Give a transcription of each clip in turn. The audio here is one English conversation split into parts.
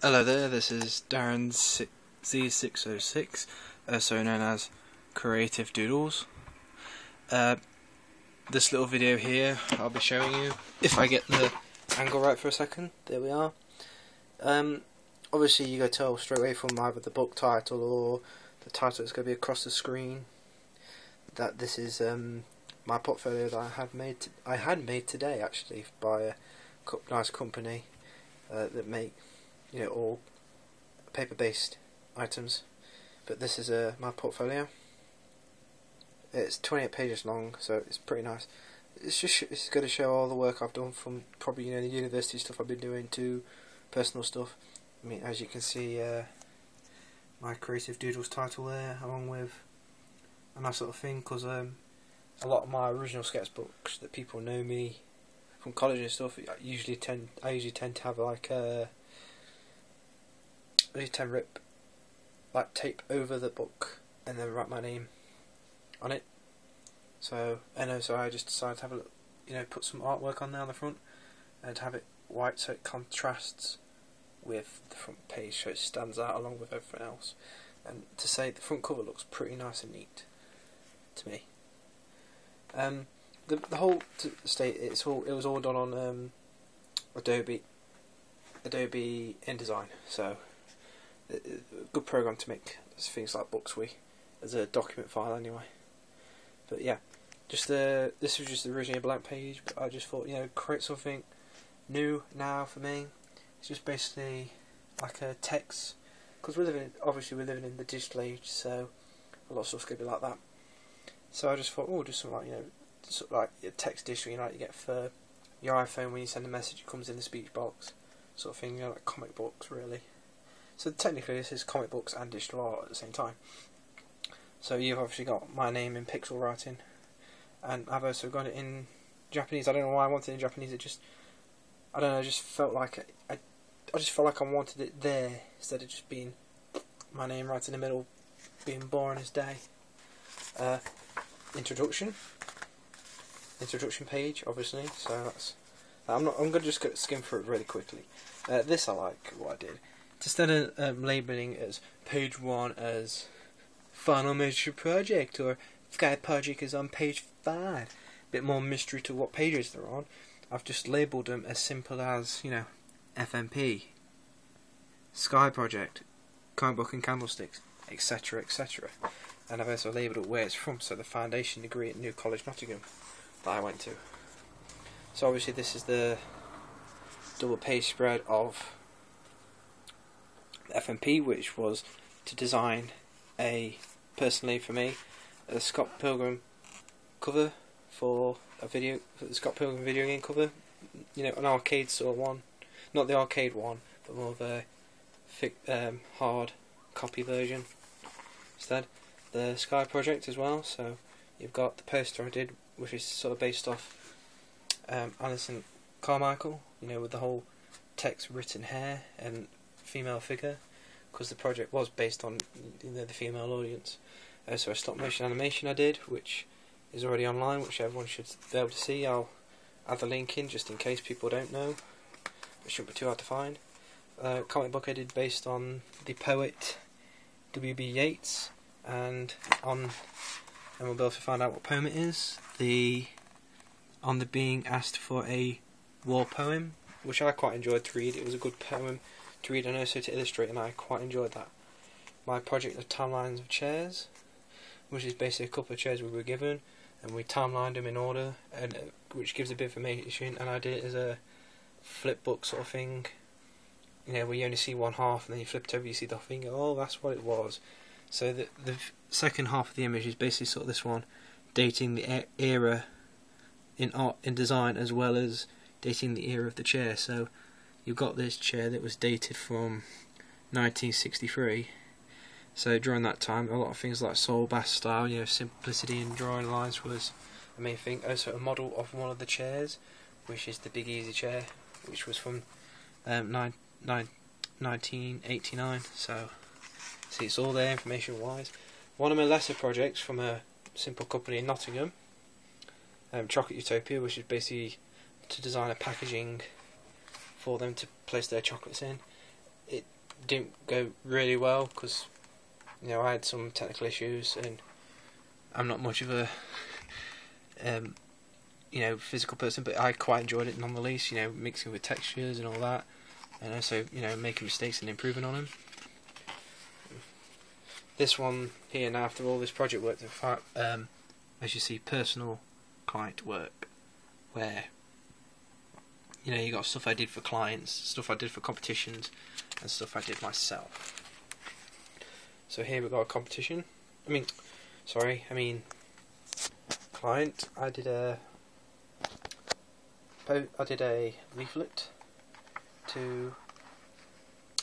Hello there, this is Darren Z606, also known as Creative Doodles. This little video here I'll be showing you, if I get the angle right for a second. There we are. Obviously you can tell straight away from either the book title or the title that's going to be across the screen that this is my portfolio that I had made today, actually, by a nice company that make, you know, all paper-based items. But this is my portfolio. It's 28 pages long, so it's pretty nice. It's going to show all the work I've done, from probably, you know, the university stuff I've been doing to personal stuff. I mean, as you can see, my Creative Doodles title there, along with a nice little thing, because a lot of my original sketchbooks that people know me from college and stuff, I usually tend to have like I usually tend to rip like tape over the book and then write my name on it. So I just decided to have a look, you know, put some artwork on there on the front and have it white so it contrasts with the front page, so it stands out along with everything else. And to say the front cover looks pretty nice and neat to me. The whole state, it was all done on Adobe InDesign, so a good program to make things like books with, as a document file anyway. But yeah, just this was just originally a blank page, but I just thought, you know, create something new now for me. It's just basically like a text, because obviously we're living in the digital age, so a lot of stuff's gonna be like that. So I just thought, oh, just something like, you know, sort of like a text digital, you know, like you get for your iPhone when you send a message, it comes in the speech box, sort of thing, you know, like comic books really. So technically this is comic books and digital art at the same time. So you've obviously got my name in pixel writing, and I've also got it in Japanese. I don't know why I wanted it in Japanese. It just, I don't know, I just felt like I just felt like I wanted it there instead of just being my name right in the middle, being boring as day. Introduction page, obviously. So that's. I'm gonna just skim through it really quickly. This I like what I did. Instead of labelling as page 1 as final major project, or Sky project is on page 5, a bit more mystery to what pages they're on, I've just labelled them as simple as, you know, FMP, Sky project, comic book and candlesticks, etc, etc. And I've also labelled it where it's from, so the foundation degree at New College, Nottingham, that I went to. So obviously this is the double page spread of FMP, which was to design personally for me, a Scott Pilgrim cover for the Scott Pilgrim video game cover. You know, an arcade sort of one, not the arcade one, but more of a hard copy version instead. The Sky project as well. So you've got the poster I did, which is sort of based off Alison Carmichael. You know, with the whole text written hair and female figure, because the project was based on, you know, the female audience. So a stop motion animation I did, which is already online, which everyone should be able to see. I'll add the link in just in case people don't know. It shouldn't be too hard to find. Comic book I did based on the poet W.B. Yeats, and we'll be able to find out what poem it is. On the being asked for a war poem, which I quite enjoyed to read. It was a good poem to read and also to illustrate, and I quite enjoyed that. My project of timelines of chairs, which is basically a couple of chairs we were given, and we timelined them in order, and which gives a bit of information. And I did it as a flip book sort of thing, you know, where you only see one half, and then you flip it over, you see the whole thing. Oh, that's what it was. So the second half of the image is basically sort of this one, dating the era in art, in design, as well as dating the era of the chair. So you've got this chair that was dated from 1963. So during that time, a lot of things like soul bath style, you know, simplicity in drawing lines was the main thing. Also a model of one of the chairs, which is the Big Easy chair, which was from 1989. So see, it's all there information wise. One of my lesser projects from a simple company in Nottingham, Chocolate Utopia, which is basically to design a packaging for them to place their chocolates in. didn't go really well because, you know, I had some technical issues and I'm not much of a you know, physical person, but I quite enjoyed it nonetheless, you know, mixing with textures and all that, and also, you know, making mistakes and improving on them. This one here now, after all this project work, as you see, personal client work, where, you know, you got stuff I did for clients, stuff I did for competitions, and stuff I did myself. So here we've got a competition. Client. I did a leaflet to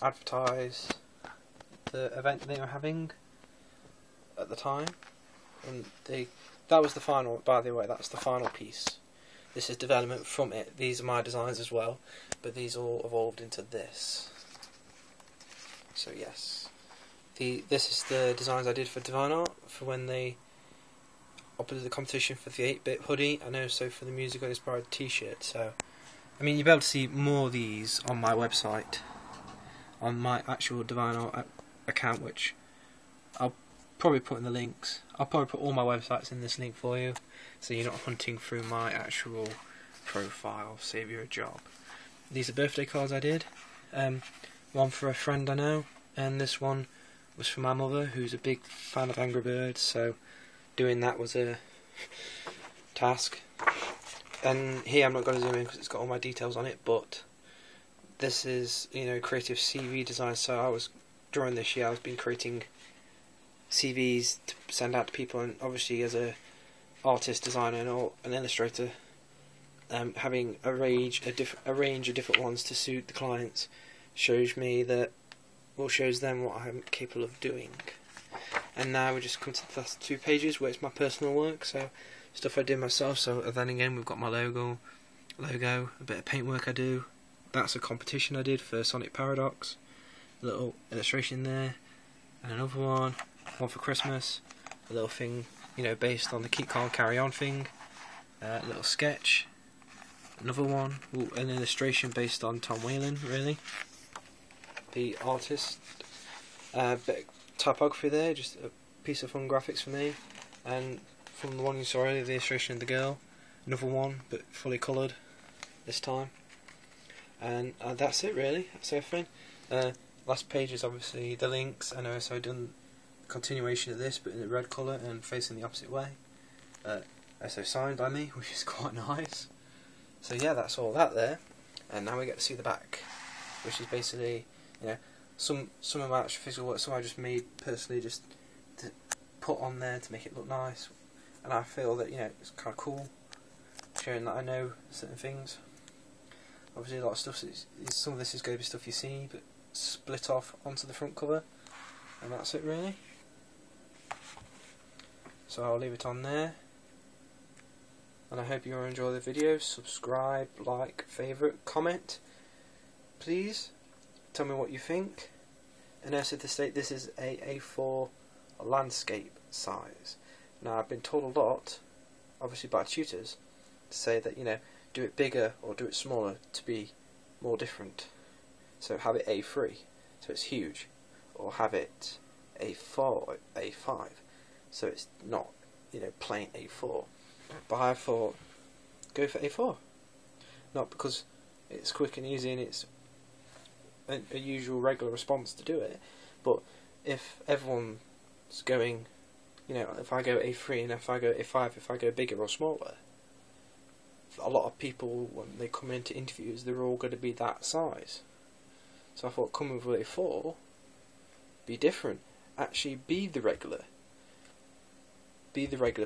advertise the event they were having at the time, and that was the final. By the way, that's the final piece. This is development from it. These are my designs as well, but these all evolved into this. So yes, this is the designs I did for Divine Art for when they offered the competition for the 8-bit hoodie, and also for the musical inspired t-shirt. So, I mean, you'll be able to see more of these on my website, on my actual Divine Art account, which I'll probably put in the links. I'll probably put all my websites in this link for you, so you're not hunting through my actual profile. Save you a job. These are birthday cards I did. One for a friend I know, and this one was for my mother, who's a big fan of Angry Birds, so doing that was a task. And here I'm not going to zoom in because it's got all my details on it, but this is, you know, creative CV design. So I was, during this year, I've been creating CVs to send out to people, and obviously as a artist, designer, or an illustrator, having a range of different ones to suit the clients shows them what I'm capable of doing. And now we just come to the last 2 pages where it's my personal work, so stuff I did myself. So then again, we've got my logo, a bit of paintwork I do. That's a competition I did for Sonic Paradox. A little illustration there, and another one for Christmas. A little thing, you know, based on the Keep Calm Carry On thing. A little sketch. Another one, an illustration based on Tom Whalen, really. The artist. Bit typography there, just a piece of fun graphics for me. And from the one you saw earlier, the illustration of the girl, another one but fully coloured this time. And that's it really, that's everything. Last page is obviously the links, and I've also done a continuation of this but in the red colour and facing the opposite way. Also signed by me, which is quite nice. So yeah, that's all that there. And now we get to see the back, which is basically, you know, some of my actual physical work, some I just made personally just to put on there to make it look nice. And I feel that, you know, it's kind of cool, showing that I know certain things. Obviously a lot of stuff, some of this is going to be stuff you see, but split off onto the front cover. And that's it really. So I'll leave it on there. And I hope you all enjoy the video. Subscribe, like, favourite, comment. Please tell me what you think. And also to state, this is a A4 landscape size. Now I've been told a lot, obviously by tutors, to say that, you know, do it bigger or do it smaller to be more different. So have it A3, so it's huge, or have it A4, A5, so it's not, you know, plain A4. But I thought, go for A4. Not because it's quick and easy and it's a usual regular response to do it, but if everyone's going, you know, if I go A3 and if I go A5, if I go bigger or smaller, a lot of people, when they come into interviews, they're all going to be that size. So I thought, come with A4, be different, actually be the regular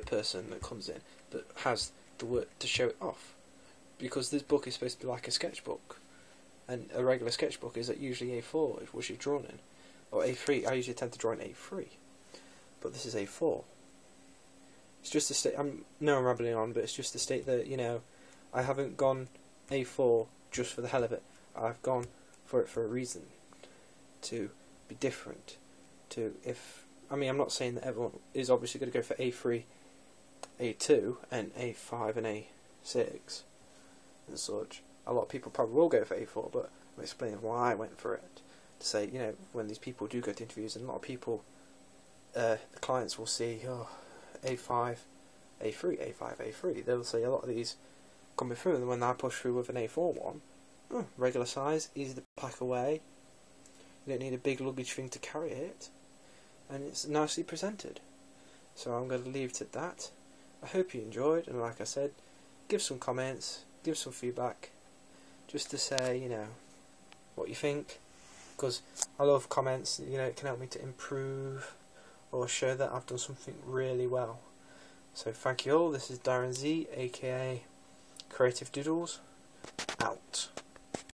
person that comes in, that has the work to show it off. Because this book is supposed to be like a sketchbook, and a regular sketchbook is usually A4, which is drawn in, or A3. I usually tend to draw in A3, but this is A4. It's just to state, I'm rambling on, but it's just to state that, you know, I haven't gone A4 just for the hell of it. I've gone for it for a reason, to be different. I'm not saying that everyone is obviously going to go for A3, A2, and A5 and A6 and such. A lot of people probably will go for A4, but I'm explaining why I went for it. to say, you know, when these people do go to interviews, and a lot of people, the clients will see, oh, A5, A3, A5, A3. They'll see a lot of these coming through, and when I push through with an A4 one, regular size, easy to pack away. You don't need a big luggage thing to carry it, and it's nicely presented. So I'm going to leave it at that. I hope you enjoyed, and like I said, give some comments, give some feedback, just to say, you know, what you think, because I love comments. You know, it can help me to improve or show that I've done something really well. So thank you all. This is Darren Z, aka Creative Doodles, out.